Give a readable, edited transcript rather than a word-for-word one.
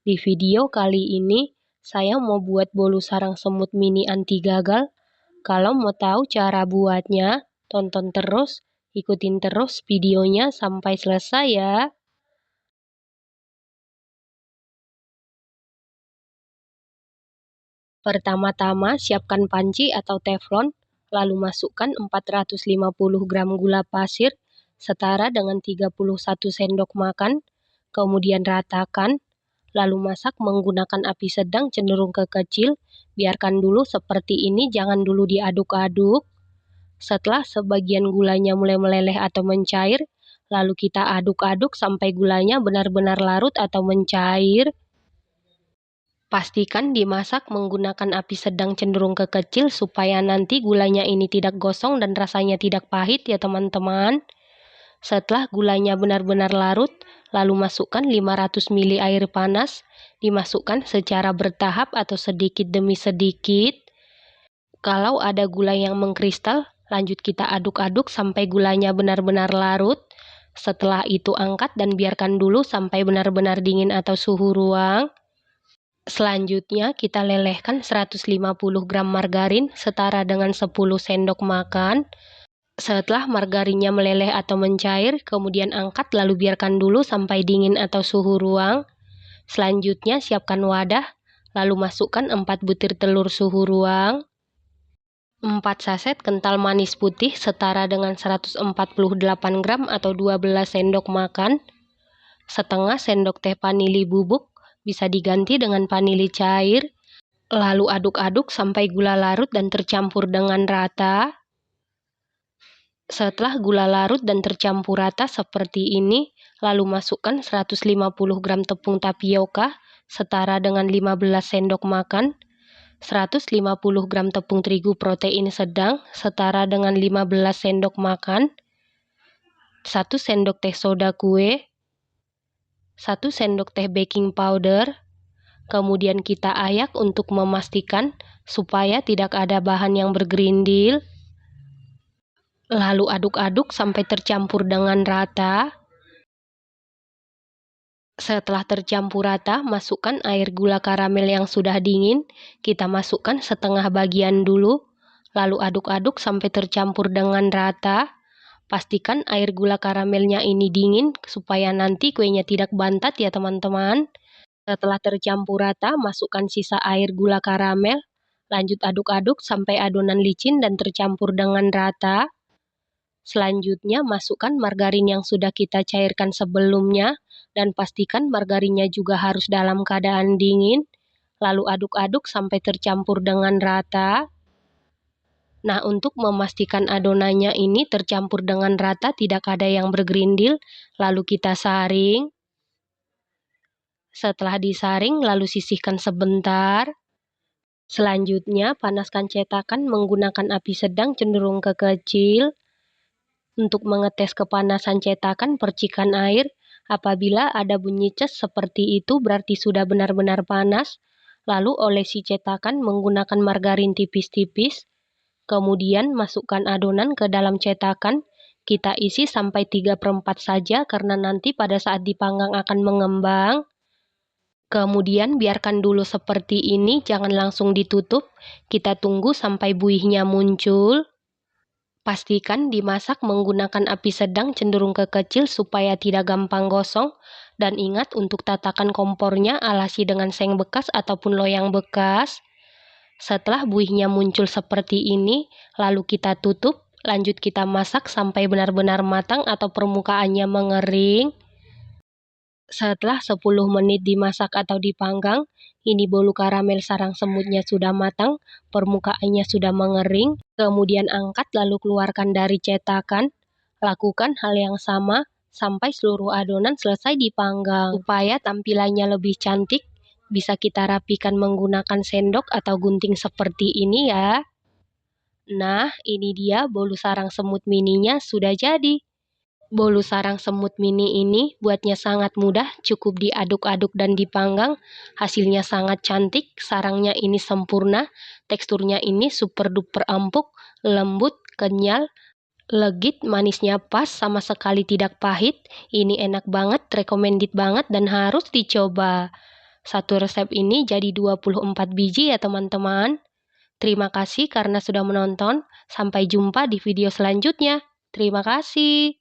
Di video kali ini, saya mau buat bolu sarang semut mini anti gagal. Kalau mau tahu cara buatnya, tonton terus, ikutin terus videonya sampai selesai ya. Pertama-tama, siapkan panci atau teflon, lalu masukkan 450 gram gula pasir, setara dengan 31 sendok makan, kemudian ratakan. Lalu masak menggunakan api sedang cenderung ke kecil, biarkan dulu seperti ini, jangan dulu diaduk-aduk. Setelah sebagian gulanya mulai meleleh atau mencair, lalu kita aduk-aduk sampai gulanya benar-benar larut atau mencair. Pastikan dimasak menggunakan api sedang cenderung ke kecil supaya nanti gulanya ini tidak gosong dan rasanya tidak pahit ya teman-teman. Setelah gulanya benar-benar larut, lalu masukkan 500 ml air panas, dimasukkan secara bertahap atau sedikit demi sedikit. Kalau ada gula yang mengkristal, lanjut kita aduk-aduk sampai gulanya benar-benar larut. Setelah itu angkat dan biarkan dulu sampai benar-benar dingin atau suhu ruang. Selanjutnya kita lelehkan 150 gram margarin setara dengan 10 sendok makan. Setelah margarinnya meleleh atau mencair, kemudian angkat lalu biarkan dulu sampai dingin atau suhu ruang. Selanjutnya siapkan wadah, lalu masukkan 4 butir telur suhu ruang, 4 saset kental manis putih setara dengan 148 gram atau 12 sendok makan, setengah sendok teh vanili bubuk, bisa diganti dengan vanili cair. Lalu aduk-aduk sampai gula larut dan tercampur dengan rata. Setelah gula larut dan tercampur rata seperti ini, lalu masukkan 150 gram tepung tapioka setara dengan 15 sendok makan, 150 gram tepung terigu protein sedang setara dengan 15 sendok makan, 1 sendok teh soda kue, 1 sendok teh baking powder, kemudian kita ayak untuk memastikan supaya tidak ada bahan yang bergerindil. Lalu aduk-aduk sampai tercampur dengan rata. Setelah tercampur rata, masukkan air gula karamel yang sudah dingin. Kita masukkan setengah bagian dulu. Lalu aduk-aduk sampai tercampur dengan rata. Pastikan air gula karamelnya ini dingin supaya nanti kuenya tidak bantat ya teman-teman. Setelah tercampur rata, masukkan sisa air gula karamel. Lanjut aduk-aduk sampai adonan licin dan tercampur dengan rata. Selanjutnya, masukkan margarin yang sudah kita cairkan sebelumnya dan pastikan margarinnya juga harus dalam keadaan dingin. Lalu aduk-aduk sampai tercampur dengan rata. Nah, untuk memastikan adonannya ini tercampur dengan rata, tidak ada yang bergerindil, lalu kita saring. Setelah disaring, lalu sisihkan sebentar. Selanjutnya, panaskan cetakan menggunakan api sedang cenderung ke kecil. Untuk mengetes kepanasan cetakan, percikan air. Apabila ada bunyi ces seperti itu, berarti sudah benar-benar panas. Lalu olesi cetakan menggunakan margarin tipis-tipis. Kemudian masukkan adonan ke dalam cetakan. Kita isi sampai 3/4 saja karena nanti pada saat dipanggang akan mengembang. Kemudian biarkan dulu seperti ini, jangan langsung ditutup. Kita tunggu sampai buihnya muncul. Pastikan dimasak menggunakan api sedang cenderung ke kecil supaya tidak gampang gosong. Dan ingat untuk tatakan kompornya alasi dengan seng bekas ataupun loyang bekas. Setelah buihnya muncul seperti ini, lalu kita tutup. Lanjut kita masak sampai benar-benar matang atau permukaannya mengering. Setelah 10 menit dimasak atau dipanggang, ini bolu karamel sarang semutnya sudah matang, permukaannya sudah mengering. Kemudian angkat lalu keluarkan dari cetakan. Lakukan hal yang sama sampai seluruh adonan selesai dipanggang. Supaya tampilannya lebih cantik, bisa kita rapikan menggunakan sendok atau gunting seperti ini ya. Nah, ini dia bolu sarang semut mininya sudah jadi. Bolu sarang semut mini ini buatnya sangat mudah, cukup diaduk-aduk dan dipanggang. Hasilnya sangat cantik, sarangnya ini sempurna, teksturnya ini super duper empuk, lembut, kenyal, legit, manisnya pas, sama sekali tidak pahit. Ini enak banget, recommended banget dan harus dicoba. Satu resep ini jadi 24 biji ya teman-teman. Terima kasih karena sudah menonton. Sampai jumpa di video selanjutnya. Terima kasih.